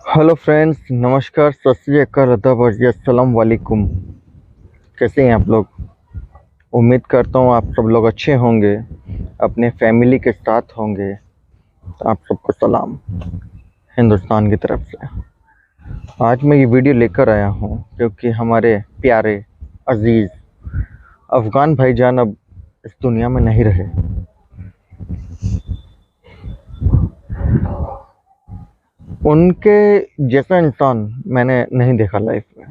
Hello friends, नमस्कार, सत श्री अकाल, अदब और जी अस्सलाम वालेकुम। कैसे हैं आप लोग? उम्मीद करता हूँ आप सब लोग अच्छे होंगे, अपने फैमिली के साथ होंगे। तो आप सबको सलाम हिंदुस्तान की तरफ से। आज मैं ये वीडियो लेकर आया हूँ क्योंकि हमारे प्यारे अजीज़ अफ़गान भाईजान अब इस दुनिया में नहीं रहे। उनके जैसा इंसान मैंने नहीं देखा लाइफ में।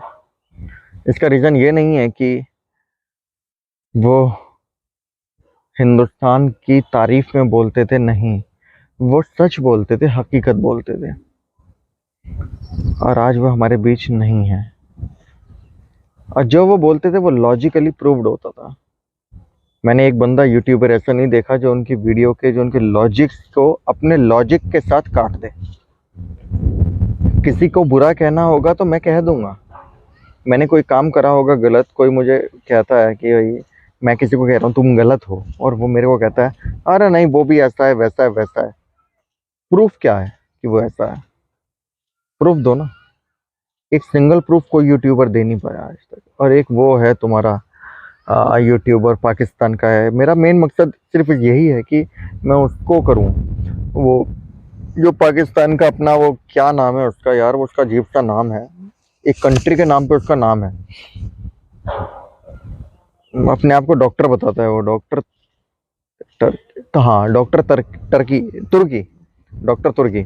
इसका रीज़न ये नहीं है कि वो हिंदुस्तान की तारीफ में बोलते थे, नहीं, वो सच बोलते थे, हकीकत बोलते थे। और आज वो हमारे बीच नहीं है। और जो वो बोलते थे वो लॉजिकली प्रूव्ड होता था। मैंने एक बंदा यूट्यूबर ऐसा नहीं देखा जो उनकी वीडियो के जो उनके लॉजिक्स को अपने लॉजिक के साथ काट दे। किसी को बुरा कहना होगा तो मैं कह दूंगा। मैंने कोई काम करा होगा गलत, कोई मुझे कहता है कि भाई, मैं किसी को कह रहा हूँ तुम गलत हो, और वो मेरे को कहता है अरे नहीं वो भी ऐसा है वैसा है वैसा है। प्रूफ क्या है कि वो ऐसा है? प्रूफ दो ना। एक सिंगल प्रूफ कोई यूट्यूबर दे नहीं पाया आज तक। और एक वो है तुम्हारा यूट्यूबर पाकिस्तान का है। मेरा मेन मकसद सिर्फ यही है कि मैं उसको करूं। वो जो पाकिस्तान का अपना, वो क्या नाम है उसका यार, वो उसका अजीब सा नाम है, एक कंट्री के नाम पे उसका नाम है। अपने आप को डॉक्टर बताता है वो, डॉक्टर तो हाँ, डॉक्टर टर्की, तुर्की, डॉक्टर तुर्की।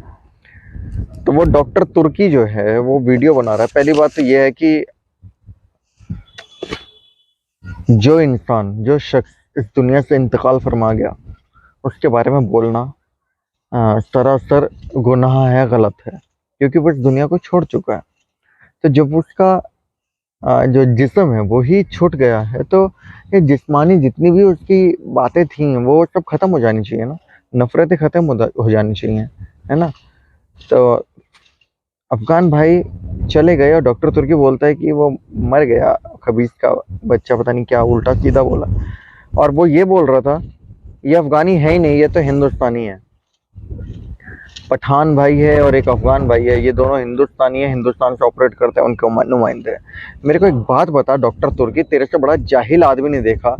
तो वो डॉक्टर तुर्की जो है वो वीडियो बना रहा है। पहली बात तो ये है कि जो इंसान, जो शख्स इस दुनिया से इंतकाल फरमा गया, उसके बारे में बोलना सरासर गुनाह है, गलत है, क्योंकि वो इस दुनिया को छोड़ चुका है। तो जब उसका जो जिस्म है वो ही छूट गया है, तो ये जिस्मानी जितनी भी उसकी बातें थी वो सब खत्म हो जानी चाहिए ना। नफरतें खत्म हो जानी चाहिए, है ना। तो अफगान भाई चले गए और डॉक्टर तुर्की बोलता है कि वो मर गया, खबीज का बच्चा, पता नहीं क्या उल्टा सीधा बोला। और वो ये बोल रहा था ये अफगानी है ही नहीं, ये तो हिंदुस्तानी है। पठान भाई है और एक अफगान भाई है, ये दोनों हिंदुस्तानी है, हिंदुस्तान से ऑपरेट करते हैं, उनके नुमाइंदे हैं। मेरे को एक बात बता डॉक्टर तुर्की, तेरे से बड़ा जाहिल आदमी नहीं देखा।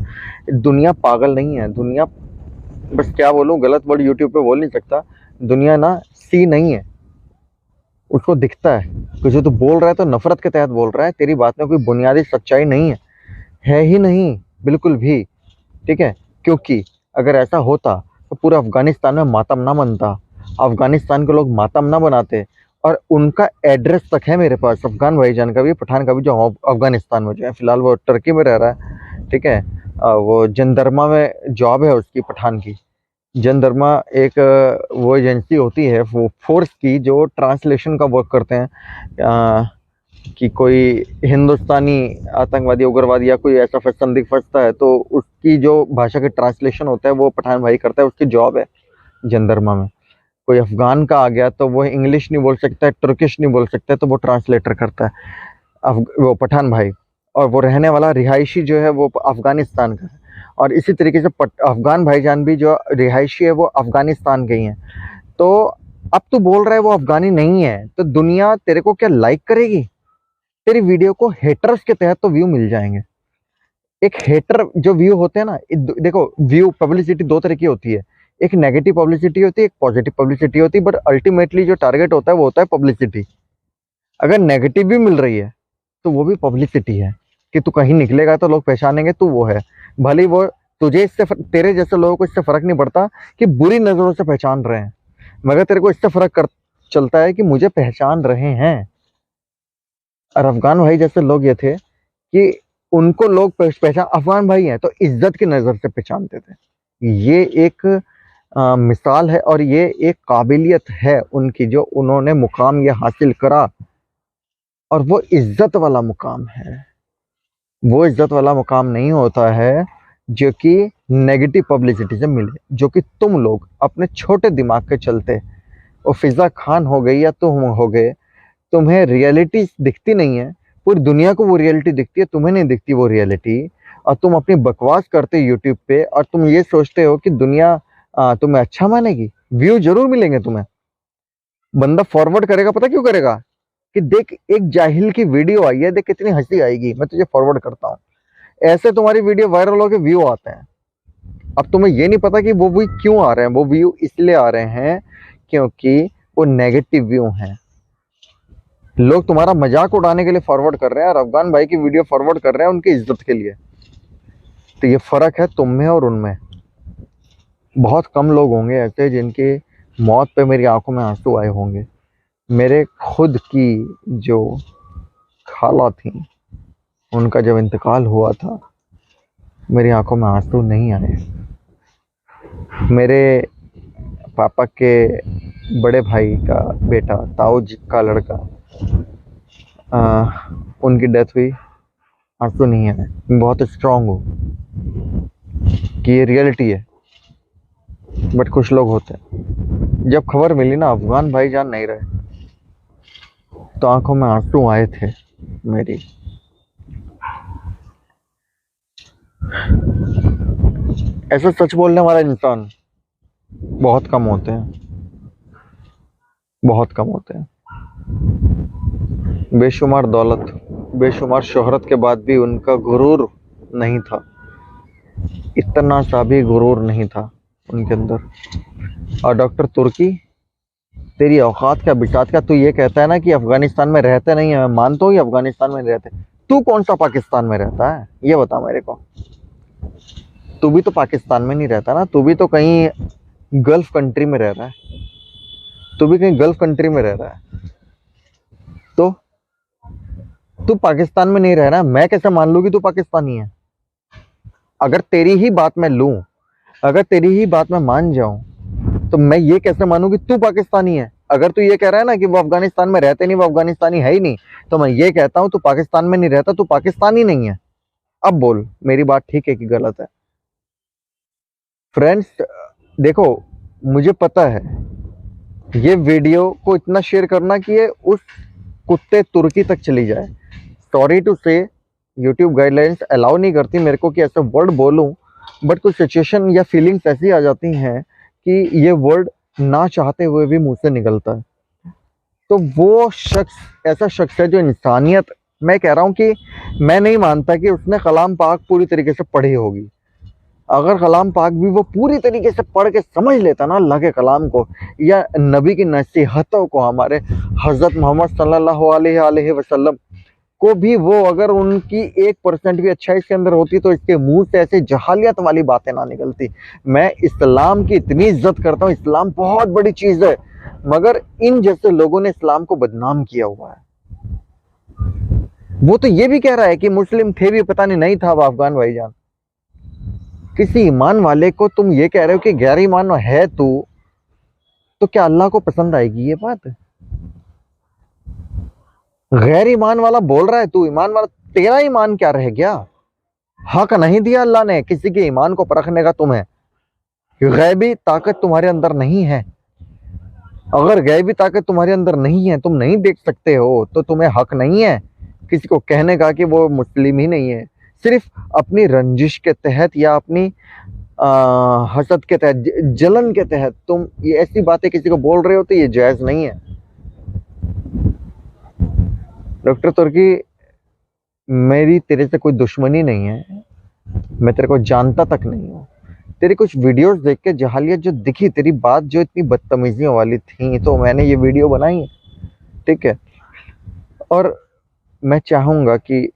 दुनिया पागल नहीं है, दुनिया, बस क्या बोलूं, गलत वर्ड यूट्यूब पे बोल नहीं सकता। दुनिया ना सी नहीं है, उसको दिखता है कि जो तू बोल रहा है तो नफरत के तहत बोल रहा है, तेरी बात में कोई बुनियादी सच्चाई नहीं है ही नहीं, बिल्कुल भी। ठीक है, क्योंकि अगर ऐसा होता तो पूरा अफगानिस्तान में मातम ना मनता, अफगानिस्तान के लोग मातम ना बनाते। और उनका एड्रेस तक है मेरे पास, अफगान भाईजान का भी, पठान का भी, जो अफगानिस्तान में जो है, फिलहाल वो टर्की में रह रहा है। ठीक है, वो जनदरमा में जॉब है उसकी, पठान की। जनदरमा एक वो एजेंसी होती है वो फोर्स की, जो ट्रांसलेशन का वर्क करते हैं। कि कोई हिंदुस्तानी आतंकवादी, उग्रवादी या कोई ऐसा संदिग्ध फंसता है तो उसकी जो भाषा के ट्रांसलेशन होता है वो पठान भाई करता है, उसकी जॉब है जनदर्मा में। कोई अफगान का आ गया तो वो इंग्लिश नहीं बोल सकता है, तुर्किश नहीं बोल सकता है, तो वो ट्रांसलेटर करता है वो पठान भाई। और वो रहने वाला रिहायशी जो है वो अफगानिस्तान का है। और इसी तरीके से अफगान भाईजान भी जो रिहायशी है वो अफगानिस्तान के ही हैं। तो अब तू बोल रहा है वो अफगानी नहीं है, तो दुनिया तेरे को क्या लाइक करेगी? तेरी वीडियो को हेटर्स के तहत तो व्यू मिल जाएंगे। एक हेटर जो व्यू होते हैं ना, देखो, व्यू पब्लिसिटी दो तरह की होती है। एक नेगेटिव पब्लिसिटी होती है, एक पॉजिटिव पब्लिसिटी होती है, बट अल्टीमेटली जो टारगेट होता है वो होता है पब्लिसिटी। अगर नेगेटिव भी मिल रही है तो वो भी पब्लिसिटी है, कि तू कहीं निकलेगा तो लोग पहचानेंगे तू वो है। भले ही वो तुझे इससे तेरे जैसे लोगों को इससे फर्क नहीं पड़ता कि बुरी नजरों से पहचान रहे हैं, मगर तेरे को इससे फर्क कर चलता है कि मुझे पहचान रहे हैं। और अफगान भाई जैसे लोग ये थे कि उनको लोग पहचान, अफगान भाई हैं तो इज्जत की नज़र से पहचानते थे। ये एक मिसाल है और ये एक काबिलियत है उनकी, जो उन्होंने मुकाम ये हासिल करा। और वो इज्जत वाला मुकाम है। वो इज्जत वाला मुकाम नहीं होता है जो कि नेगेटिव पब्लिसिटी से मिले, जो कि तुम लोग अपने छोटे दिमाग के चलते, वो फिजा खान हो गई या तुम हो गए, तुम्हें रियलिटी दिखती नहीं है। पूरी दुनिया को वो रियलिटी दिखती है, तुम्हें नहीं दिखती वो रियलिटी। और तुम अपनी बकवास करते यूट्यूब पे, और तुम ये सोचते हो कि दुनिया तुम्हें अच्छा मानेगी, व्यू जरूर मिलेंगे तुम्हें, बंदा फॉरवर्ड करेगा, पता क्यों करेगा? कि देख एक जाहिल की वीडियो आई है, देख कितनी हंसी आएगी, मैं तुझे फॉरवर्ड करता हूँ। ऐसे तुम्हारी वीडियो वायरल होकर व्यू आते हैं। अब तुम्हें ये नहीं पता कि वो व्यू क्यों आ रहे हैं। वो व्यू इसलिए आ रहे हैं क्योंकि वो नेगेटिव व्यू हैं। लोग तुम्हारा मजाक उड़ाने के लिए फॉरवर्ड कर रहे हैं और अफगान भाई की वीडियो फॉरवर्ड कर रहे हैं उनकी इज्जत के लिए। तो ये फर्क है तुम में और उनमें। बहुत कम लोग होंगे ऐसे जिनकी मौत पे मेरी आंखों में आंसू आए होंगे। मेरे खुद की जो खाला थी, उनका जब इंतकाल हुआ था, मेरी आंखों में आंसू नहीं आए। मेरे पापा के बड़े भाई का बेटा, ताऊ जी का लड़का, उनकी डेथ हुई, आंसू नहीं आए। मैं बहुत स्ट्रांग हूँ कि ये रियलिटी है। बट कुछ लोग होते हैं, जब खबर मिली ना अफगान भाईजान नहीं रहे, तो आंखों में आंसू आए थे मेरी। ऐसा सच बोलने वाला इंसान बहुत कम होते हैं, बहुत कम होते हैं। बेशुमार दौलत, बेशुमार शोहरत के बाद भी उनका गुरूर नहीं था, इतना सा भी गुरूर नहीं था उनके अंदर। और डॉक्टर तुर्की, तेरी औकात क्या बिटात क्या? तू ये कहता है ना कि अफगानिस्तान में रहते नहीं है, मैं मानता हूँ कि अफगानिस्तान में रहते। तू कौन सा पाकिस्तान में रहता है ये बता मेरे को। तू भी तो पाकिस्तान में नहीं रहता ना, तू भी तो कहीं गल्फ कंट्री में रह रहा है। तू भी कहीं गल्फ कंट्री में रह रहा है। तो तू पाकिस्तान में नहीं रह रहा है, मैं कैसे मान लूँ कि तू पाकिस्तानी है? अगर तेरी ही बात मैं लूं, अगर तेरी ही बात मैं मान जाऊं, तो मैं ये कैसे मानूं कि तू पाकिस्तानी है? अगर तू ये कह रहा है ना कि वो अफगानिस्तान में रहते नहीं, वो अफगानिस्तानी है ही नहीं, तो मैं ये कहता हूं तू पाकिस्तान में नहीं रहता, तू पाकिस्तानी नहीं है। अब बोल मेरी बात ठीक है कि गलत है? फ्रेंड्स देखो, मुझे पता है ये वीडियो को इतना शेयर करना कि ये उस कुत्ते तुर्की तक चली जाए। सॉरी टू से, यूट्यूब गाइडलाइंस अलाउ नहीं करती मेरे को कि ऐसे वर्ड बोलूं, बट कुछ सिचुएशन या फीलिंग्स ऐसी आ जाती हैं कि ये वर्ड ना चाहते हुए भी मुंह से निकलता है। तो वो शख्स ऐसा शख्स है जो इंसानियत, मैं कह रहा हूँ कि मैं नहीं मानता कि उसने कलाम पाक पूरी तरीके से पढ़ी होगी। अगर कलाम पाक भी वो पूरी तरीके से पढ़ के समझ लेता ना अल्लाह के कलाम को, या नबी की नसीहतों को, हमारे हज़रत मोहम्मद सल्लल्लाहु अलैहि वसल्लम को भी वो, अगर उनकी 1% भी अच्छाई इसके अंदर होती तो इसके मुंह से ऐसे जहालियत वाली बातें ना निकलती। मैं इस्लाम की इतनी इज्जत करता हूँ, इस्लाम बहुत बड़ी चीज़ है, मगर इन जैसे लोगों ने इस्लाम को बदनाम किया हुआ है। वो तो ये भी कह रहा है कि मुस्लिम थे भी, पता नहीं था वो अफगान भाईजान। किसी ईमान वाले को तुम ये कह रहे हो कि गैर ईमान है तू, तो क्या अल्लाह को पसंद आएगी ये बात? गैर ईमान वाला बोल रहा है, तू ईमान वाला, तेरा ईमान क्या रह गया? हक नहीं दिया अल्लाह ने किसी के ईमान को परखने का तुम्हें। गैबी ताकत तुम्हारे अंदर नहीं है। अगर गैबी ताकत तुम्हारे अंदर नहीं है, तुम नहीं देख सकते हो, तो तुम्हें हक नहीं है किसी को कहने का कि वो मुस्लिम ही नहीं है। सिर्फ अपनी रंजिश के तहत या अपनी हसद के तहत, जलन के तहत तुम ये ऐसी बातें किसी को बोल रहे हो, तो ये जायज नहीं है। डॉक्टर तुर्की, मेरी तेरे से कोई दुश्मनी नहीं है, मैं तेरे को जानता तक नहीं हूँ। तेरी कुछ वीडियोस देख के जहालियत जो दिखी, तेरी बात जो इतनी बदतमीजियों वाली थी, तो मैंने ये वीडियो बनाई, ठीक है। और मैं चाहूंगा कि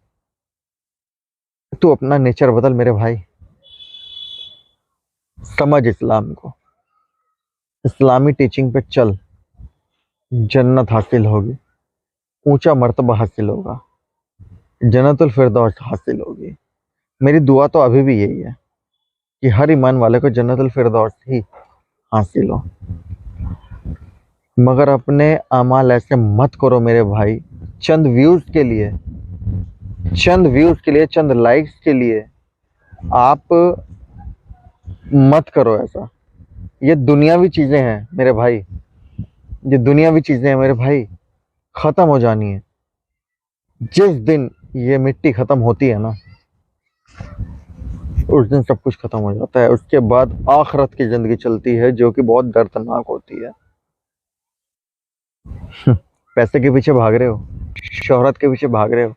तू अपना नेचर बदल मेरे भाई, समझ इस्लाम को, इस्लामी टीचिंग पे चल, जन्नत हासिल होगी, ऊंचा मर्तबा हासिल होगा, जन्नतुल फिरदौस हासिल होगी। मेरी दुआ तो अभी भी यही है कि हर ईमान वाले को जन्नतुल फिरदौस ही हासिल हो। मगर अपने अमाल ऐसे मत करो मेरे भाई, चंद व्यूज के लिए, चंद व्यूज के लिए, चंद लाइक्स के लिए आप मत करो ऐसा। ये दुनियावी चीजें हैं मेरे भाई, ये दुनियावी चीजें हैं मेरे भाई, खत्म हो जानी है। जिस दिन ये मिट्टी खत्म होती है ना, उस दिन सब कुछ खत्म हो जाता है। उसके बाद आखिरत की जिंदगी चलती है, जो कि बहुत दर्दनाक होती है। पैसे के पीछे भाग रहे हो, शोहरत के पीछे भाग रहे हो।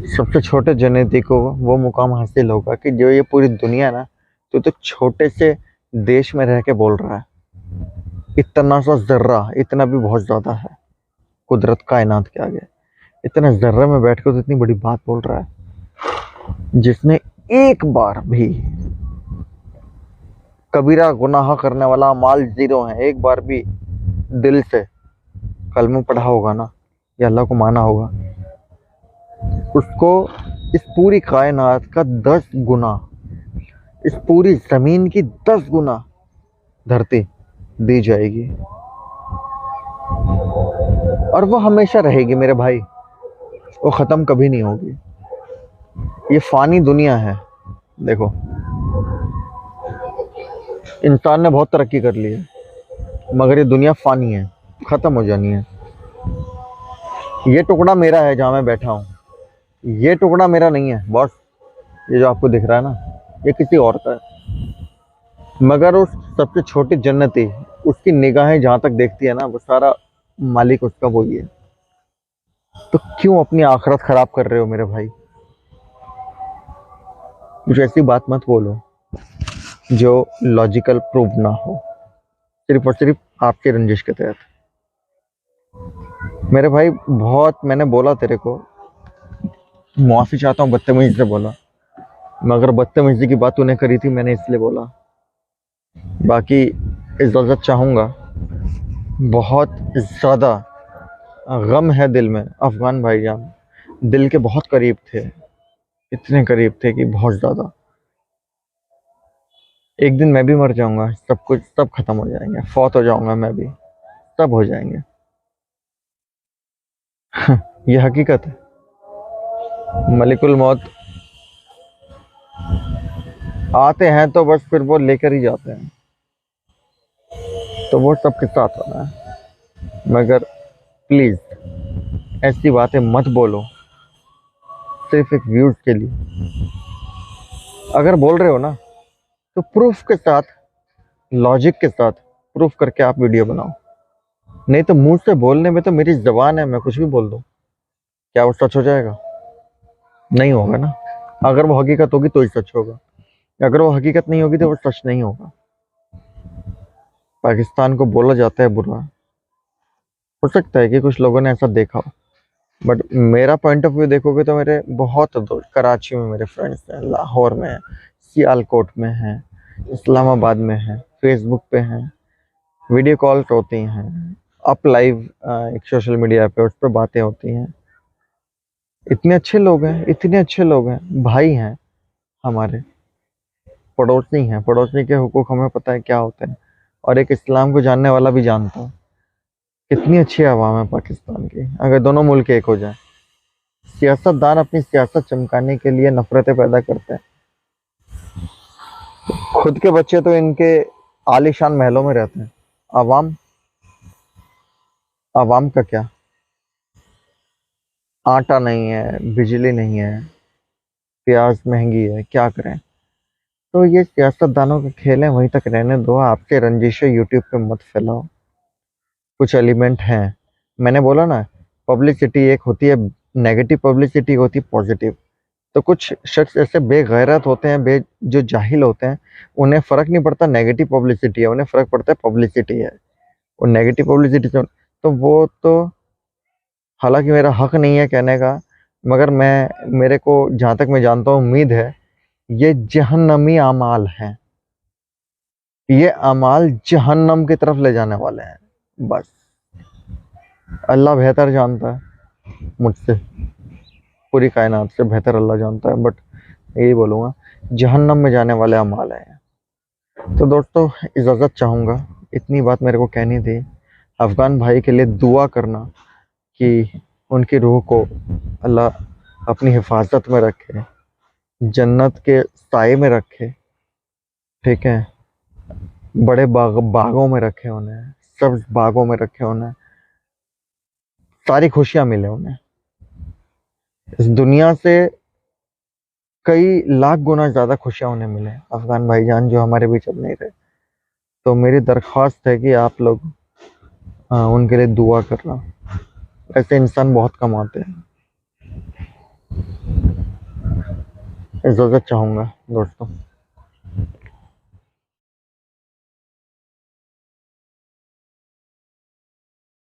सबसे छोटे जनती को वो मुकाम हासिल होगा कि जो ये पूरी दुनिया है ना, तो छोटे से देश में रह के बोल रहा है। इतना सा जर्रा, इतना भी बहुत ज्यादा है कुदरत कायनात के आगे। इतना जर्रे में बैठ कर तो इतनी बड़ी बात बोल रहा है। जिसने एक बार भी कबीरा गुनाह करने वाला माल जीरो है, एक बार भी दिल से कलमा पढ़ा होगा ना, या अल्लाह को माना होगा, उसको इस पूरी कायनात का 10 गुना, इस पूरी जमीन की 10 गुना धरती दी जाएगी। और वो हमेशा रहेगी मेरे भाई, वो खत्म कभी नहीं होगी। ये फानी दुनिया है। देखो, इंसान ने बहुत तरक्की कर ली है, मगर ये दुनिया फानी है, खत्म हो जानी है। ये टुकड़ा मेरा है जहां मैं बैठा हूँ, ये टुकड़ा मेरा नहीं है बॉस। ये जो आपको दिख रहा है ना, ये किसी और का है। मगर उस सबसे छोटी जन्नती, उसकी निगाहें जहां तक देखती है ना, वो सारा मालिक उसका वही है। तो क्यों अपनी आखिरत खराब कर रहे हो मेरे भाई? कुछ ऐसी बात मत बोलो जो लॉजिकल प्रूव ना हो, सिर्फ और सिर्फ आपके रंजिश के तहत। मेरे भाई, बहुत मैंने बोला तेरे को, माफी चाहता हूँ, बदतमीजी से बोला, मगर बदतमीजी की बात तूने करी थी, मैंने इसलिए बोला। बाकी इजाज़त चाहूँगा। बहुत ज़्यादा गम है दिल में अफगान भाईजान, दिल के बहुत करीब थे, इतने करीब थे कि बहुत ज़्यादा। एक दिन मैं भी मर जाऊंगा, सब कुछ सब खत्म हो जाएंगे, फौत हो जाऊंगा मैं भी, सब हो जाएंगे। ये हकीकत है। मलिकुल मौत आते हैं तो बस फिर वो लेकर ही जाते हैं, तो वो सबके साथ होना है। मगर प्लीज़ ऐसी बातें मत बोलो सिर्फ एक व्यूज के लिए। अगर बोल रहे हो ना, तो प्रूफ के साथ, लॉजिक के साथ प्रूफ करके आप वीडियो बनाओ। नहीं तो मुंह से बोलने में तो मेरी जबान है, मैं कुछ भी बोल दूं, क्या वो सच हो जाएगा? नहीं होगा ना। अगर वो हकीकत होगी तो ही सच होगा, अगर वो हकीकत नहीं होगी तो वो सच नहीं होगा। पाकिस्तान को बोला जाता है बुरा, हो सकता है कि कुछ लोगों ने ऐसा देखा हो, बट मेरा पॉइंट ऑफ व्यू देखोगे तो मेरे बहुत दोस्त कराची में मेरे फ्रेंड्स हैं, लाहौर में हैं, सियालकोट में हैं, इस्लामाबाद में हैं, फेसबुक पे हैं, वीडियो कॉल्स होती हैं, अप लाइव एक सोशल मीडिया पे उस पर बातें होती हैं। इतने अच्छे लोग हैं, इतने अच्छे लोग हैं, भाई हैं हमारे, पड़ोसी हैं। पड़ोसी के हुकूक हमें पता है क्या होते हैं, और एक इस्लाम को जानने वाला भी जानता है। कितनी अच्छी आवाम है पाकिस्तान की, अगर दोनों मुल्क एक हो जाए। सियासतदान अपनी सियासत चमकाने के लिए नफरतें पैदा करते हैं। खुद के बच्चे तो इनके आलीशान महलों में रहते हैं, आवाम, आवाम का क्या? आटा नहीं है, बिजली नहीं है, प्याज महंगी है, क्या करें? तो ये सियासतदानों के खेल हैं, वहीं तक रहने दो। आपके रंजिशें यूट्यूब पे मत फैलाओ। कुछ एलिमेंट हैं, मैंने बोला ना, पब्लिसिटी एक होती है नेगेटिव पब्लिसिटी, होती है पॉजिटिव। तो कुछ शख्स ऐसे बेगैरत होते हैं, जो जाहिल होते हैं, उन्हें फ़र्क नहीं पड़ता नेगेटिव पब्लिसिटी है, उन्हें फ़र्क पड़ता है पब्लिसिटी है। और नेगेटिव पब्लिसिटी तो वो तो, हालांकि मेरा हक नहीं है कहने का, मगर मेरे को जहाँ तक मैं जानता हूँ, उम्मीद है, ये जहन्नमी अमाल हैं, ये अमाल जहन्नम की तरफ ले जाने वाले हैं। बस अल्लाह बेहतर जानता है मुझसे, पूरी कायनात से बेहतर अल्लाह जानता है, बट यही बोलूँगा, जहन्नम में जाने वाले अमाल हैं। तो दोस्तों, इजाज़त चाहूँगा, इतनी बात मेरे को कहनी थी। अफ़गान भाई के लिए दुआ करना कि उनकी रूह को अल्लाह अपनी हिफाजत में रखे, जन्नत के साए में रखे, ठीक है, बड़े बागों में रखे उन्हें, सब्ज बागों में रखे उन्हें, सारी खुशियाँ मिले उन्हें। इस दुनिया से कई लाख गुना ज़्यादा खुशियाँ उन्हें मिले अफ़गान भाईजान, जो हमारे बीच अब नहीं रहे। तो मेरी दरख्वास्त है कि आप लोग हाँ, उनके लिए दुआ करना। ऐसे इंसान बहुत कम आते हैं। इजाज़त चाहूँगा दोस्तों।